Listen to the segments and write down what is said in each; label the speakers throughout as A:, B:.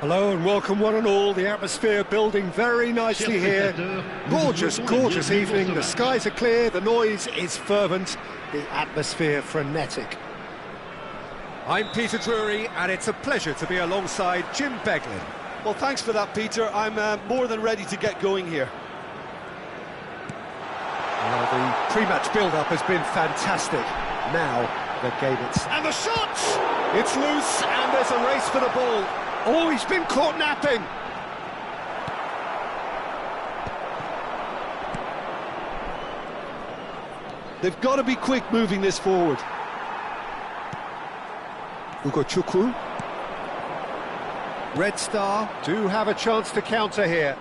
A: Hello and welcome one and all. The atmosphere building very nicely here. Gorgeous, gorgeous evening. The skies are clear, the noise is fervent, the atmosphere frenetic. I'm Peter Drury and it's a pleasure to be alongside Jim Beglin.
B: Well, thanks for that, Peter. I'm more than ready to get going here.
A: Well, the pre-match build-up has been fantastic. Now, the game
B: And the shot! It's loose and there's a race for the ball.
A: Oh, he's been caught napping!
B: They've got to be quick moving this forward.
A: Chukwu. Red Star do have a chance to counter here.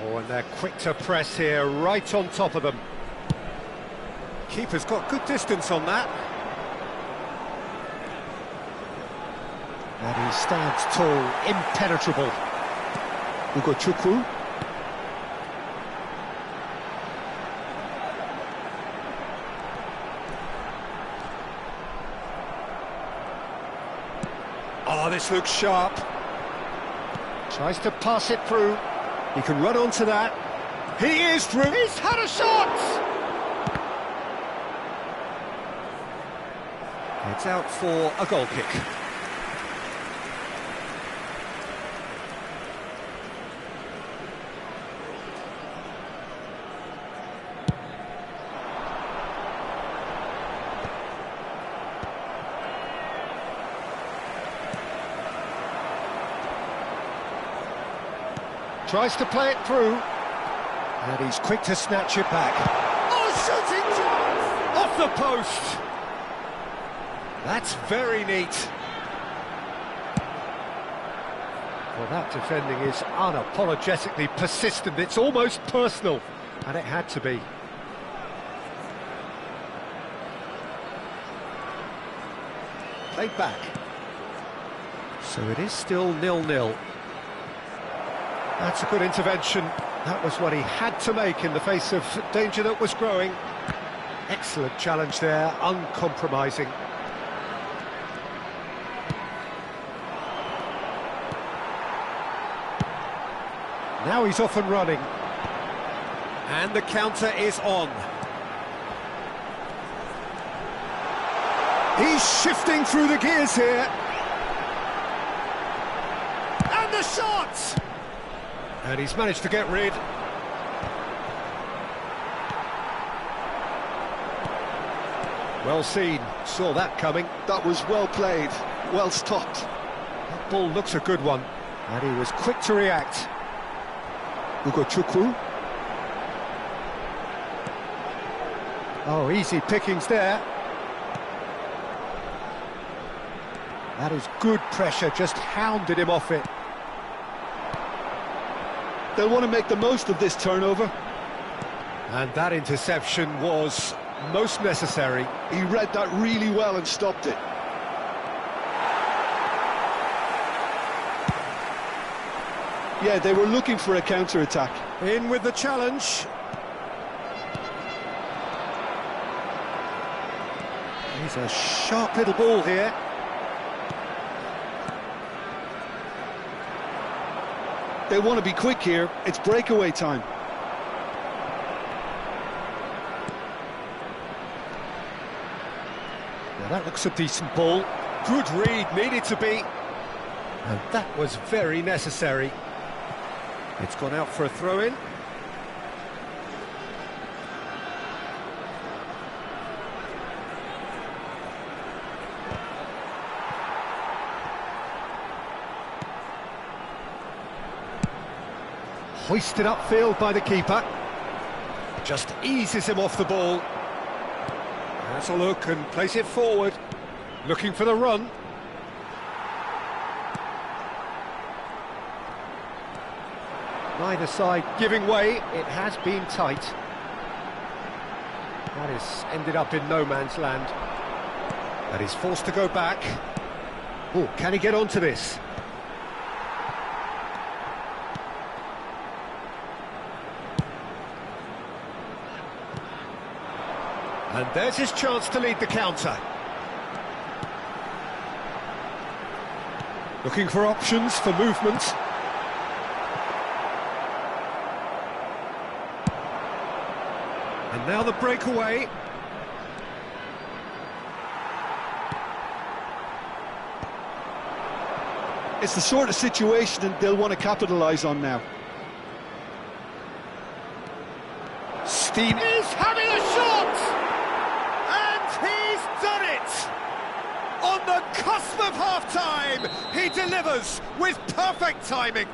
A: Oh, and they're quick to press here, right on top of them. Keeper's got good distance on that. And he stands tall, impenetrable. Chukwu. Oh, this looks sharp. Tries to pass it through. He can run onto that. He is through. He's had a shot! It's out for a goal kick. Tries to play it through, and he's quick to snatch it back.
B: Oh, shooting chance!
A: Off the post! That's very neat. Well, that defending is unapologetically persistent. It's almost personal, and it had to be. Played back. So it is still 0-0. That's a good intervention. That was what he had to make in the face of danger that was growing. Excellent challenge there, uncompromising. Now he's off and running. And the counter is on. He's shifting through the gears here. And the shot! And he's managed to get rid. Well seen, saw that coming.
B: That was well played, well stopped.
A: That ball looks a good one, and he was quick to react. Chukwu. Oh, easy pickings there. That is good pressure, just hounded him off it.
B: They'll want to make the most of this turnover.
A: And that interception was most necessary.
B: He read that really well and stopped it. Yeah, they were looking for a counter-attack.
A: In with the challenge. He's a sharp little ball here.
B: They want to be quick here. It's breakaway time.
A: Now that looks a decent ball. Good read, needed to be. And that was very necessary. It's gone out for a throw-in. Hoisted upfield by the keeper. Just eases him off the ball. Has a look and plays it forward. Looking for the run. Neither side giving way. It has been tight. That has ended up in no man's land. And he's forced to go back. Oh, can he get onto this? And there's his chance to lead the counter. Looking for options for movement. And now the breakaway.
B: It's the sort of situation that they'll want to capitalise on now.
A: Steen is having a shot! And he's done it! On the cusp of half-time, he delivers with perfect timing.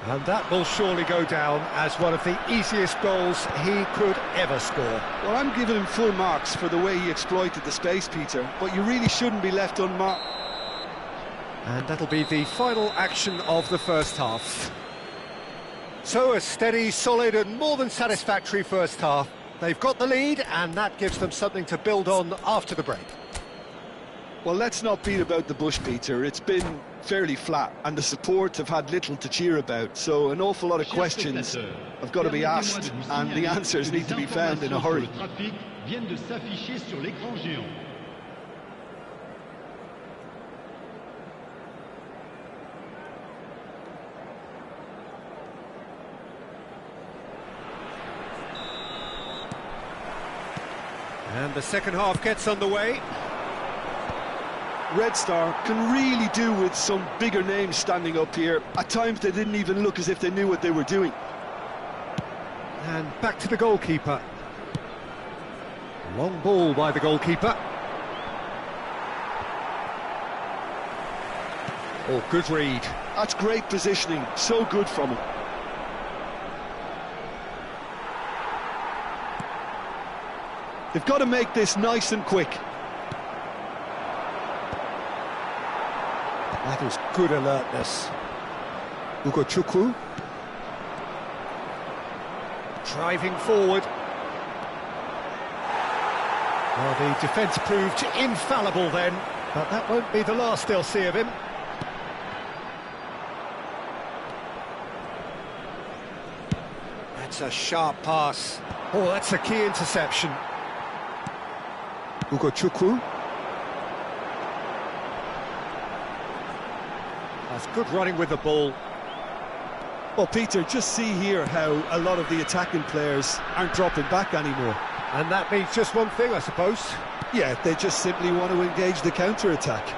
A: And that will surely go down as one of the easiest goals he could ever score.
B: Well, I'm giving him full marks for the way he exploited the space, Peter, but you really shouldn't be left unmarked.
A: And that'll be the final action of the first half. So a steady, solid and more than satisfactory first half. They've got the lead and that gives them something to build on after the break.
B: Well, let's not beat about the bush, Peter. It's been fairly flat and the support have had little to cheer about, so an awful lot of questions have got to be asked and the answers need to be found in a hurry.
A: And the second half gets underway.
B: Red Star can really do with some bigger names standing up here. At times they didn't even look as if they knew what they were doing.
A: And back to the goalkeeper. Long ball by the goalkeeper. Oh, good read.
B: That's great positioning, so good from him. They've got to make this nice and quick.
A: That is good alertness. Ugochukwu. Driving forward. Well, the defence proved infallible then, but that won't be the last they'll see of him. That's a sharp pass. Oh, that's a key interception. Ugochukwu. That's good running with the ball.
B: Well, Peter, just see here how a lot of the attacking players aren't dropping back anymore.
A: And that means just one thing, I suppose.
B: Yeah, they just simply want to engage the counter-attack.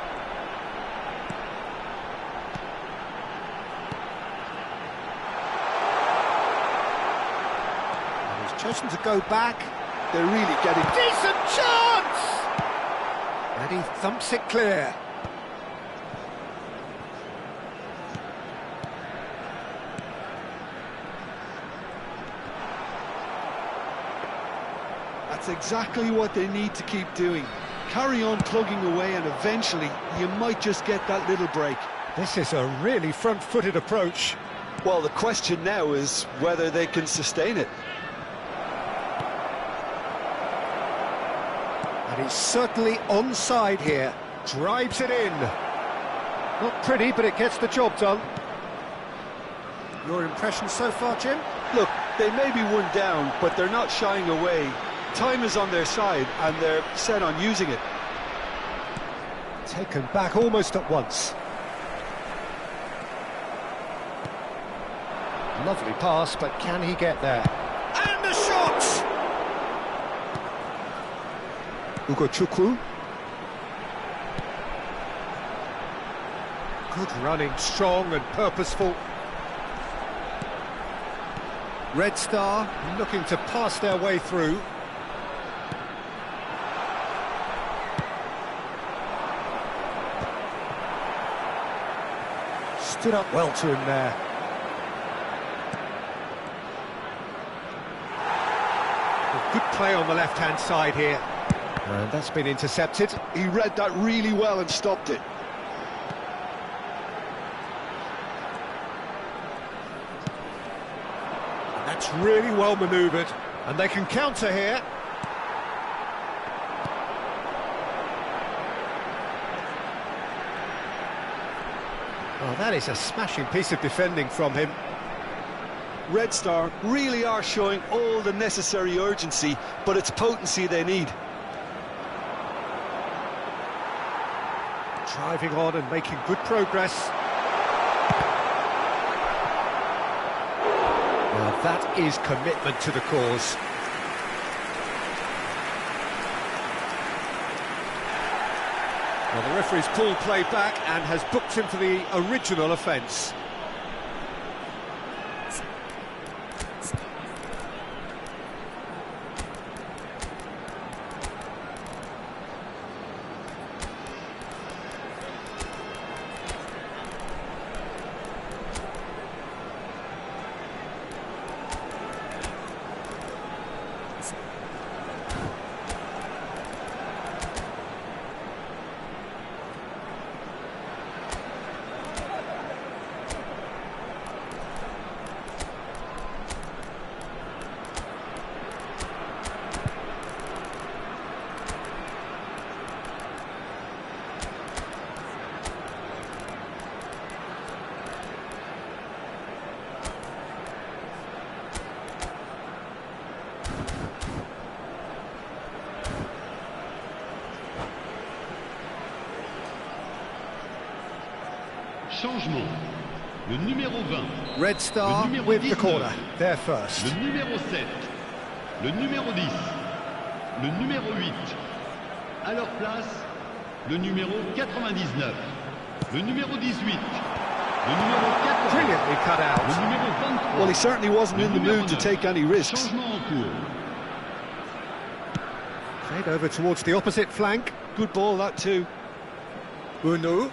A: And he's chosen to go back.
B: They're really getting...
A: Decent chance! And he thumps it clear.
B: That's exactly what they need to keep doing. Carry on plugging away and eventually you might just get that little break.
A: This is a really front-footed approach.
B: Well, the question now is whether they can sustain it.
A: And he's certainly onside here. Drives it in. Not pretty, but it gets the job done. Your impression so far, Jim?
B: Look, they may be one down, but they're not shying away. Time is on their side, and they're set on using it.
A: Taken back almost at once. Lovely pass, but can he get there? And a shot! Ugochukwu. Good running, strong and purposeful. Red Star looking to pass their way through. Stood up well to him there. Good play on the left-hand side here. And that's been intercepted.
B: He read that really well and stopped it.
A: And that's really well manoeuvred. And they can counter here. Oh, that is a smashing piece of defending from him.
B: Red Star really are showing all the necessary urgency, but it's potency they need.
A: Driving on and making good progress. Now that is commitment to the cause. Well, the referee's pulled play back and has booked him for the original offence.
C: Changement. Le numéro 20.
A: Red Star with the corner, there first.
C: Le numéro 7. Le numéro 10. Le numéro 8. À leur place, le numéro 99. Le numéro 18. Le numéro 14.
A: Brilliantly cut out.
C: Le numéro 23.
B: Well, he certainly wasn't in the mood to take any risks.
C: Changement en cours.
A: Played over towards the opposite flank.
B: Good ball, that too.
A: Bunu.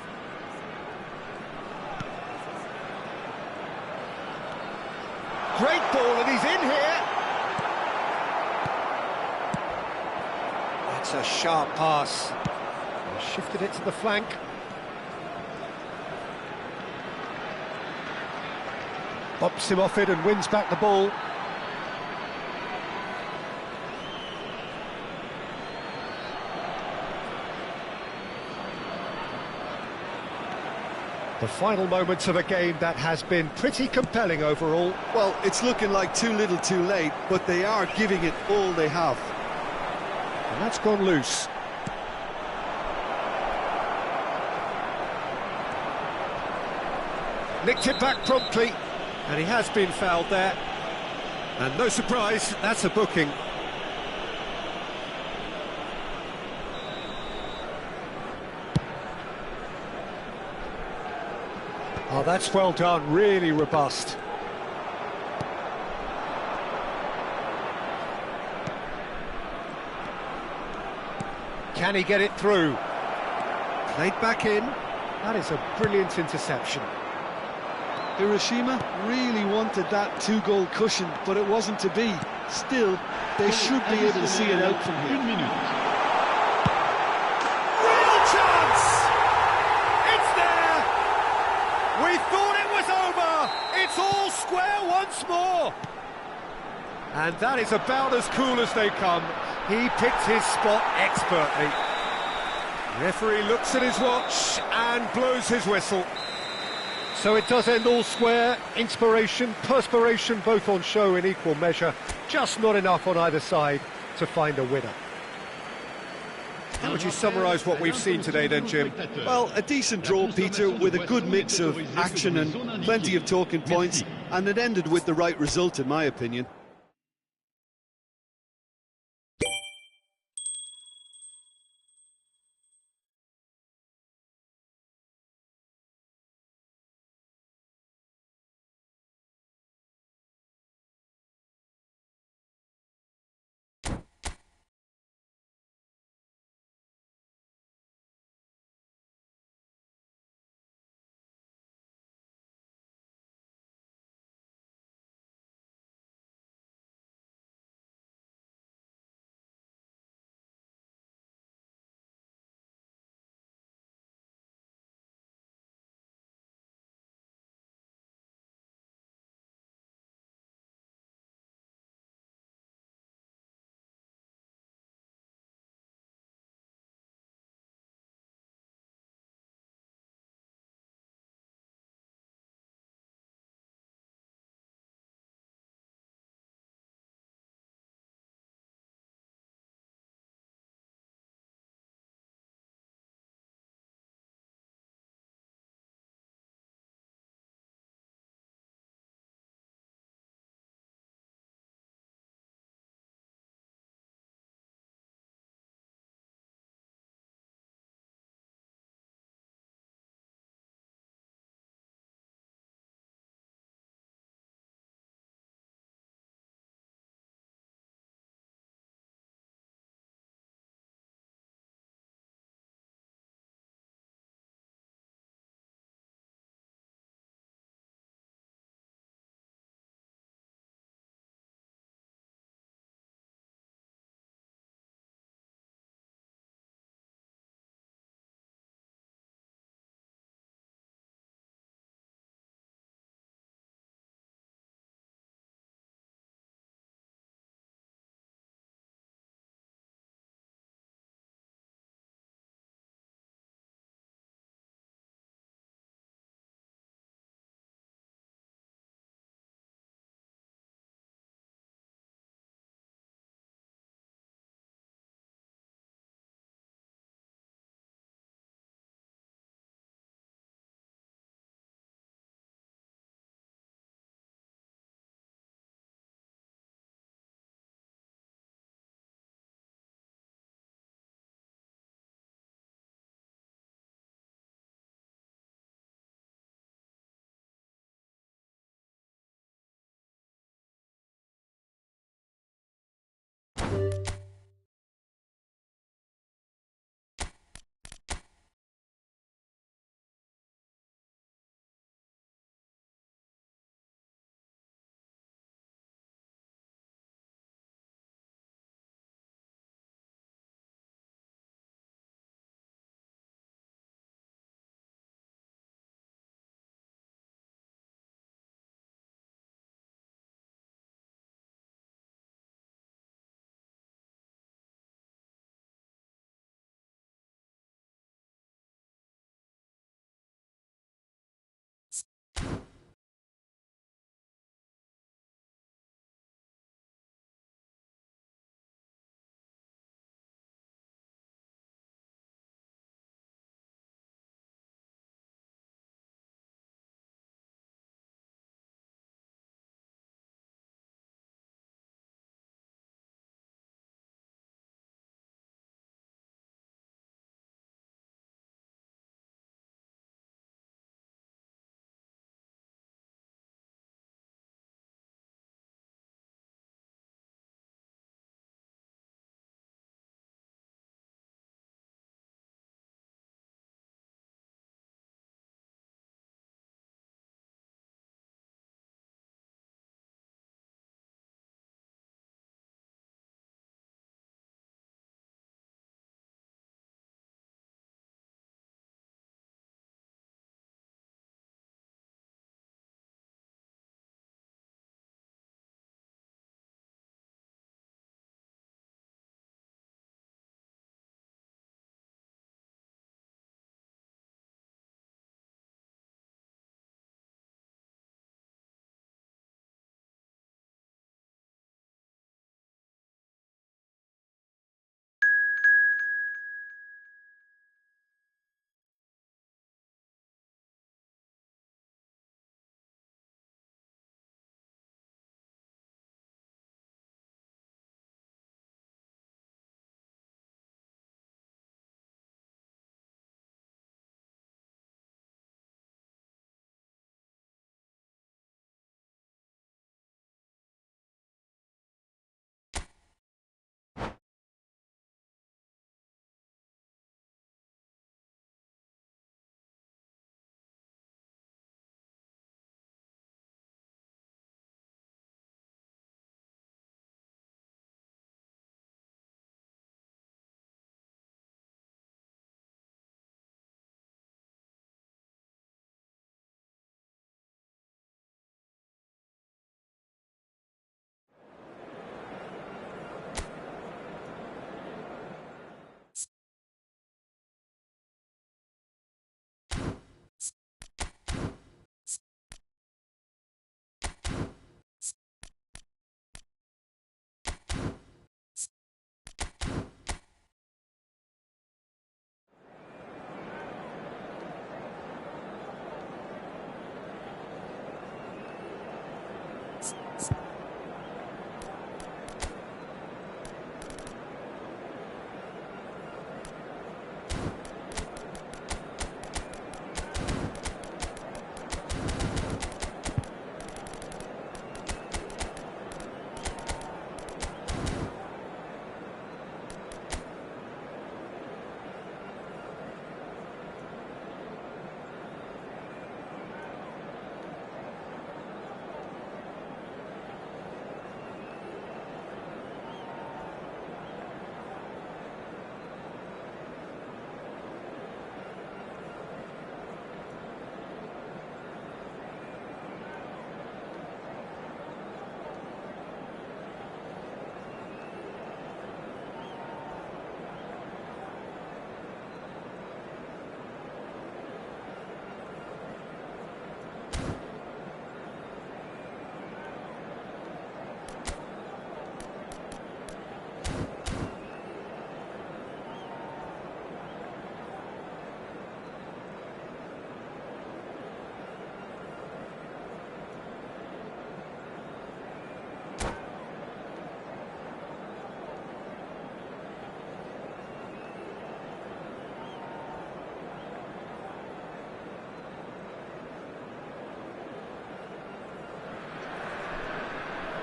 A: Great ball, and he's in here. That's a sharp pass. He shifted it to the flank. Bops him off it and wins back the ball. The final moments of a game that has been pretty compelling overall.
B: Well, it's looking like too little too late, but they are giving it all they have.
A: And that's gone loose. Nicked it back promptly, and he has been fouled there. And no surprise, that's a booking. Oh, that's well done, really robust. Can he get it through? Played back in. That is a brilliant interception.
B: Hiroshima really wanted that two-goal cushion, but it wasn't to be. Still, they should be able to see it out from here.
C: Une minute.
A: Real chance! It's there! We thought it was over! It's all square once more! And that is about as cool as they come. He picked his spot expertly. Referee looks at his watch and blows his whistle. So it does end all square. Inspiration, perspiration, both on show in equal measure. Just not enough on either side to find a winner. How would you summarise what we've seen today then, Jim?
B: Well, a decent draw, Peter, with a good mix of action and plenty of talking points, and it ended with the right result, in my opinion.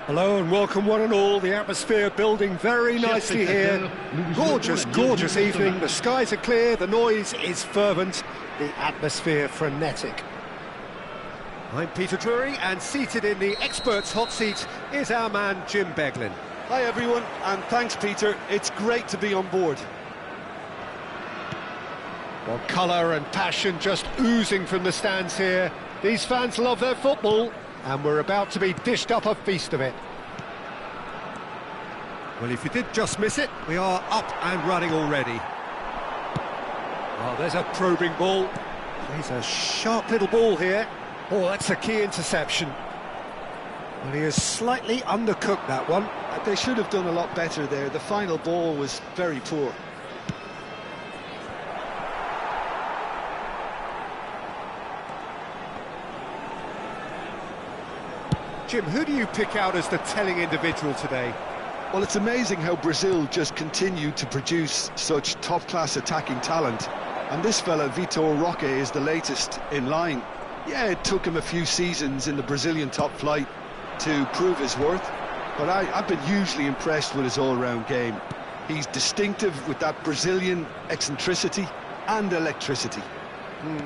A: Hello and welcome one and all. The atmosphere building very nicely here. Gorgeous, gorgeous evening. The skies are clear, the noise is fervent, the atmosphere frenetic. I'm Peter Drury, and seated in the experts' hot seat is our man Jim Beglin.
B: Hi everyone, and thanks Peter, it's great to be on board.
A: Well, colour and passion just oozing from the stands here. These fans love their football, and we're about to be dished up a feast of it. Well, if you did just miss it, we are up and running already. Oh, there's a probing ball. He's a sharp little ball here. Oh, that's a key interception. Well, he has slightly undercooked that one.
B: They should have done a lot better there. The final ball was very poor.
A: Jim, who do you pick out as the telling individual today?
B: Well, it's amazing how Brazil just continued to produce such top-class attacking talent. And this fella, Vitor Roque, is the latest in line. Yeah, it took him a few seasons in the Brazilian top flight to prove his worth, but I've been hugely impressed with his all-round game. He's distinctive with that Brazilian eccentricity and electricity.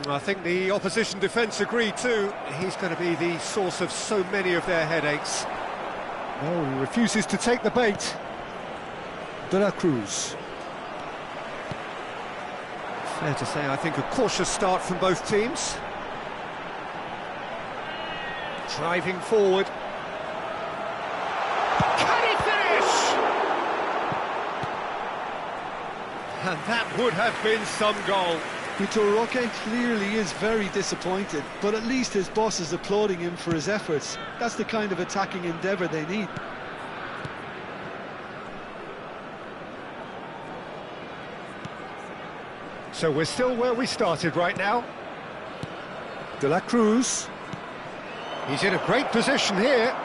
A: I think the opposition defence agree too. He's going to be the source of so many of their headaches. No, he refuses to take the bait. De la Cruz. Fair to say, I think a cautious start from both teams. Driving forward. Can he finish? And that would have been some goal.
B: Vitor Roque clearly is very disappointed, but at least his boss is applauding him for his efforts. That's the kind of attacking endeavour they need.
A: So we're still where we started right now. De la Cruz. He's in a great position here.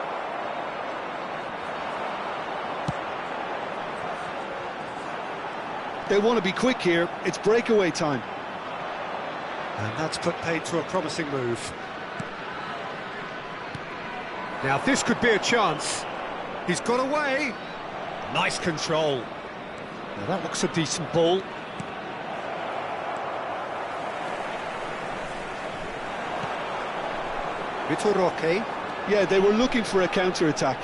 B: They want to be quick here. It's breakaway time.
A: And that's put paid to a promising move. Now this could be a chance. He's got away. Nice control. Now that looks a decent ball. Vitor Roque.
B: Yeah, they were looking for a counter-attack.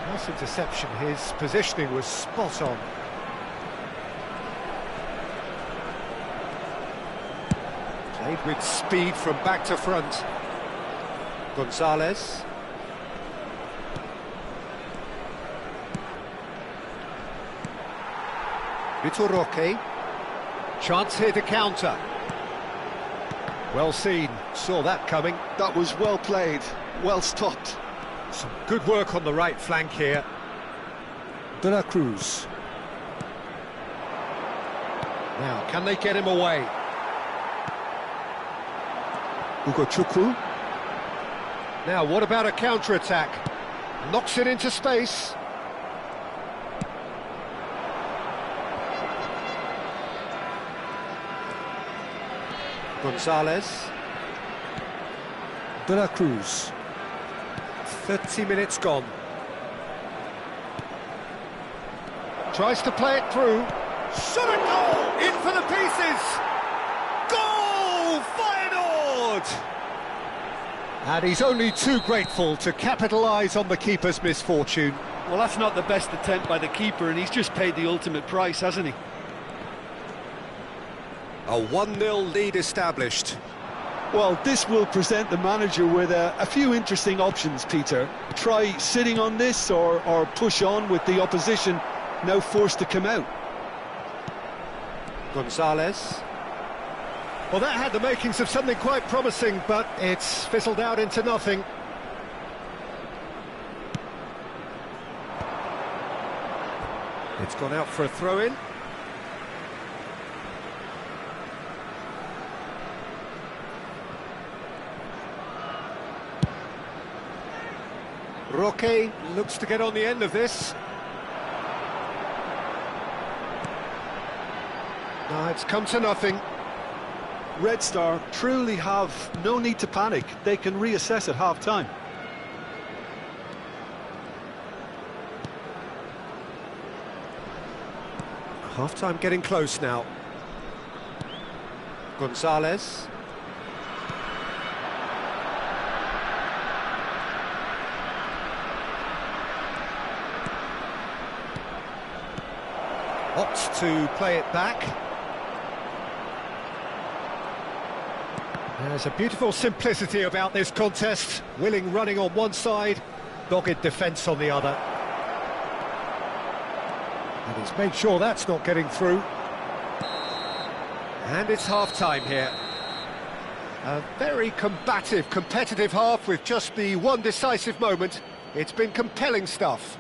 A: Nice interception. His positioning was spot on. Played with speed from back to front. Gonzalez. Vitor Roque. Chance here to counter. Well seen, saw that coming.
B: That was well played, well stopped.
A: Some good work on the right flank here. De la Cruz. Now, can they get him away? Hugo Chukwu. Now, what about a counter-attack? Knocks it into space. Gonzalez. De la Cruz. 30 minutes gone. Tries to play it through. Shot a goal! In for the pieces! Goal! Feyenoord! And he's only too grateful to capitalise on the keeper's misfortune.
D: Well, that's not the best attempt by the keeper, and he's just paid the ultimate price, hasn't he?
A: A 1-0 lead established.
B: Well, this will present the manager with a few interesting options, Peter. Try sitting on this or push on with the opposition now forced to come out.
A: Gonzalez. Well, that had the makings of something quite promising, but it's fizzled out into nothing. It's gone out for a throw-in. Roque looks to get on the end of this. No, it's come to nothing.
B: Red Star truly have no need to panic. They can reassess at half-time.
A: Half-time getting close now. Gonzalez. Opts to play it back. There's a beautiful simplicity about this contest. Willing running on one side, dogged defence on the other. And he's made sure that's not getting through. And it's half-time here. A very combative, competitive half with just the one decisive moment. It's been compelling stuff.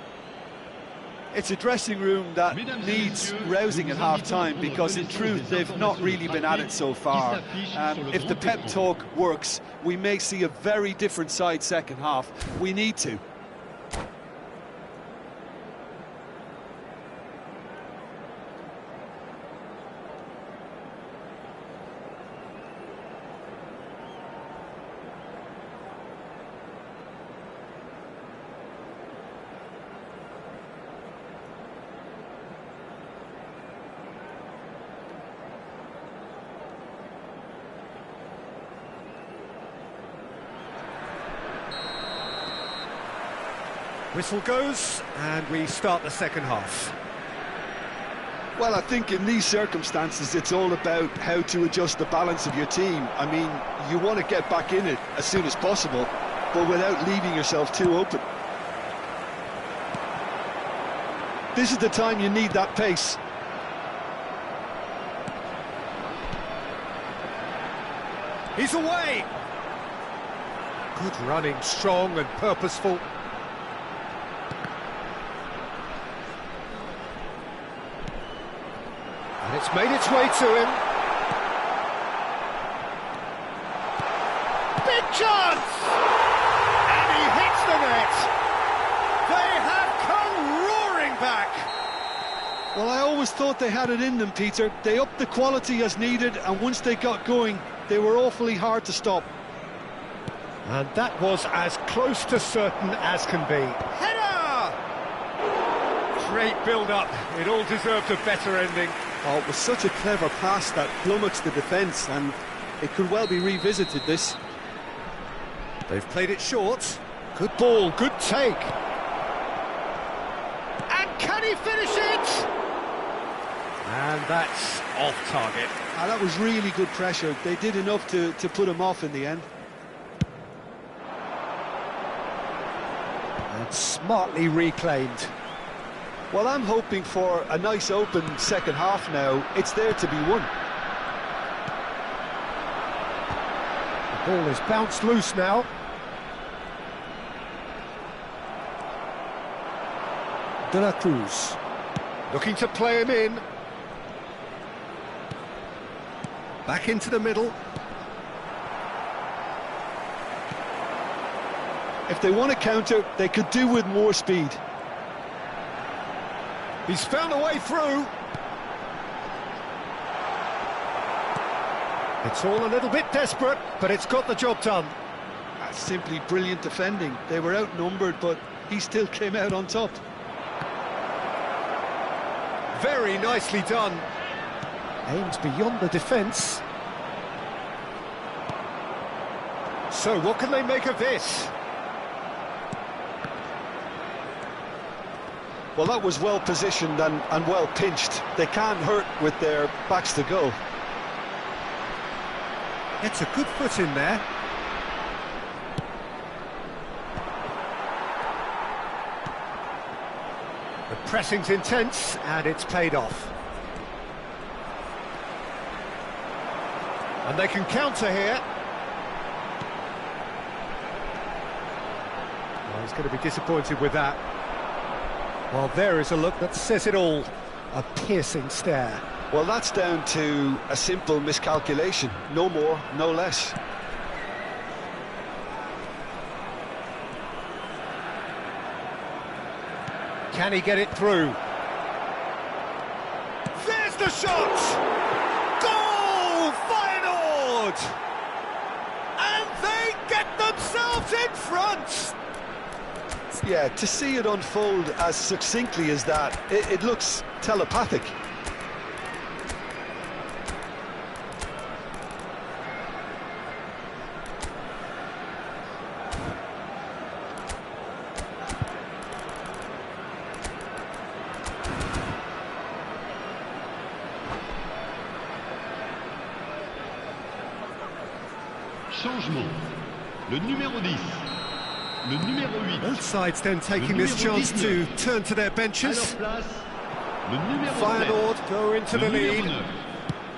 B: It's a dressing room that needs rousing at half-time because in truth they've not really been at it so far. If the pep talk works, we may see a very different side second half. We need to.
A: Whistle goes, and we start the second half.
B: Well, I think in these circumstances, it's all about how to adjust the balance of your team. I mean, you want to get back in it as soon as possible, but without leaving yourself too open. This is the time you need that pace.
A: He's away! Good running, strong and purposeful. And it's made its way to him. Big chance! And he hits the net. They have come roaring back.
B: Well, I always thought they had it in them, Peter. They upped the quality as needed, and once they got going, they were awfully hard to stop.
A: And that was as close to certain as can be. Header! Great build-up. It all deserved a better ending.
B: Oh, it was such a clever pass that flummoxed the defence, and it could well be revisited, this.
A: They've played it short. Good ball, good take. And can he finish it? And that's off target.
B: That was really good pressure. They did enough to put him off in the end.
A: And smartly reclaimed.
B: Well, I'm hoping for a nice open second half now. It's there to be won.
A: The ball is bounced loose now. De la Cruz. Looking to play him in. Back into the middle.
B: If they want to counter, they could do with more speed.
A: He's found a way through. It's all a little bit desperate, but it's got the job done.
B: That's simply brilliant defending. They were outnumbered, but he still came out on top.
A: Very nicely done. Aims beyond the defence. So what can they make of this?
B: Well, that was well positioned and well pinched. They can't hurt with their backs to goal.
A: It's a good foot in there. The pressing's intense and it's paid off. And they can counter here. Well, he's going to be disappointed with that. Well, there is a look that says it all. A piercing stare.
B: Well, that's down to a simple miscalculation. No more, no less.
A: Can he get it through? There's the shot! Goal! Feyenoord! And they get themselves in front!
B: Yeah, to see it unfold as succinctly as that, it looks telepathic.
C: Changement. Le numéro 10. Le numéro 8.
A: Both sides then taking this chance to turn to their
C: À leur
A: benches.
C: place, le numéro 7.
A: Feyenoord go into
C: Le
A: the
C: numéro
A: lead.
C: 9.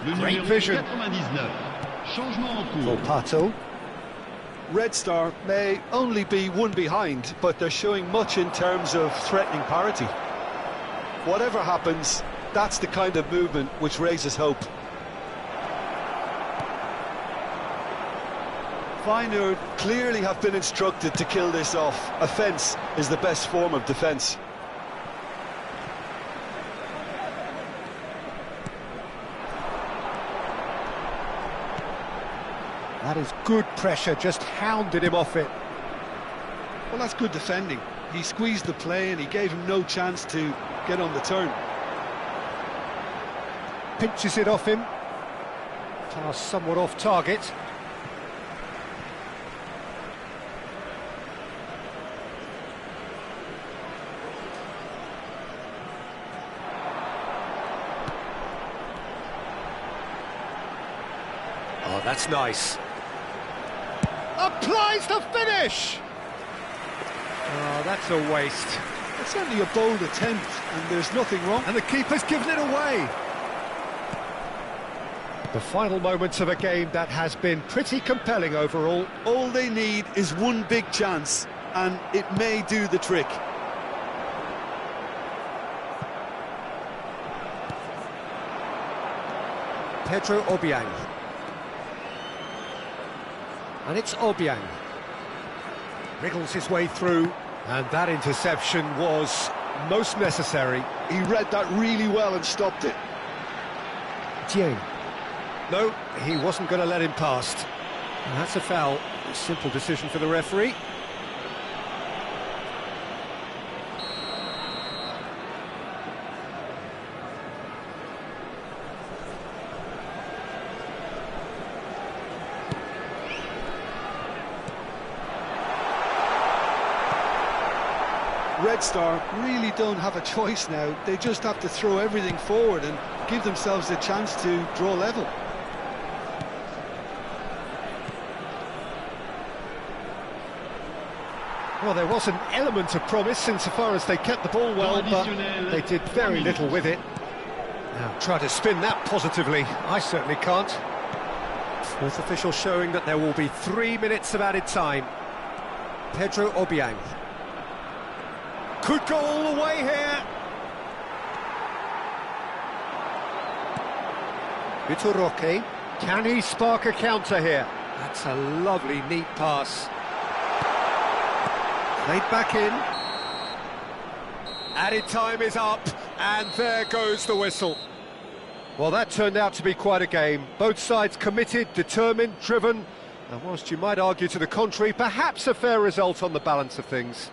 C: Le
A: Great
C: numéro
A: vision.
C: 99. Changement en cours.
A: Pato.
B: Red Star may only be one behind, but they're showing much in terms of threatening parity. Whatever happens, that's the kind of movement which raises hope. Feyenoord clearly have been instructed to kill this off. Offence is the best form of defence.
A: That is good pressure, just hounded him off it.
B: Well, that's good defending. He squeezed the play and he gave him no chance to get on the turn.
A: Pinches it off him. Pass somewhat off target. Oh, that's nice. Applies the finish! Oh, that's a waste.
B: It's certainly a bold attempt, and there's nothing wrong.
A: And the keeper's given it away. The final moments of a game that has been pretty compelling overall.
B: All they need is one big chance, and it may do the trick.
A: Pedro Obiang. And it's Obiang. Wriggles his way through, and that interception was most necessary.
B: He read that really well and stopped it.
A: Dieng. No, he wasn't going to let him past. And that's a foul. A simple decision for the referee.
B: Red Star really don't have a choice now. They just have to throw everything forward and give themselves a chance to draw level.
A: Well, there was an element of promise insofar as they kept the ball well, but they did very little with it. Now, try to spin that positively. I certainly can't. Fourth official showing that there will be 3 minutes of added time. Pedro Obiang. Could go all the way here. Vitor Roque. Can he spark a counter here? That's a lovely, neat pass. Played back in. Added time is up, and there goes the whistle. Well, that turned out to be quite a game. Both sides committed, determined, driven, and whilst you might argue to the contrary, perhaps a fair result on the balance of things.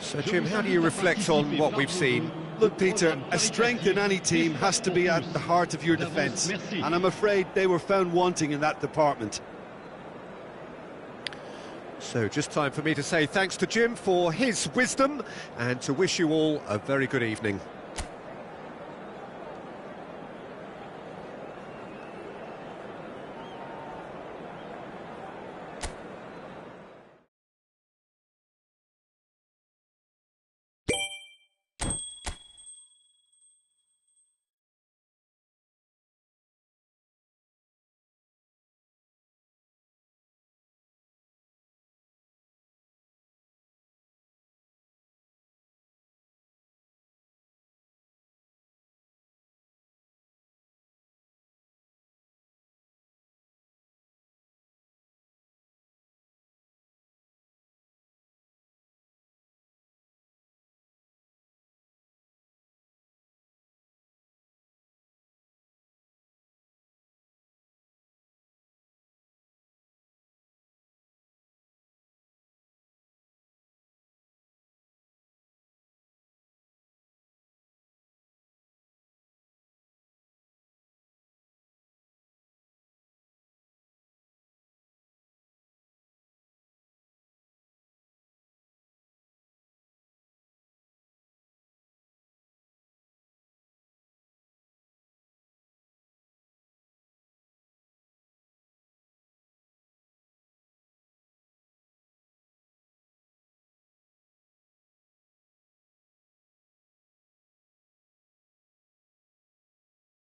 A: So, Jim, how do you reflect on what we've seen?
B: Look, Peter, a strength in any team has to be at the heart of your defence, and I'm afraid they were found wanting in that department.
A: So, just time for me to say thanks to Jim for his wisdom, and to wish you all a very good evening.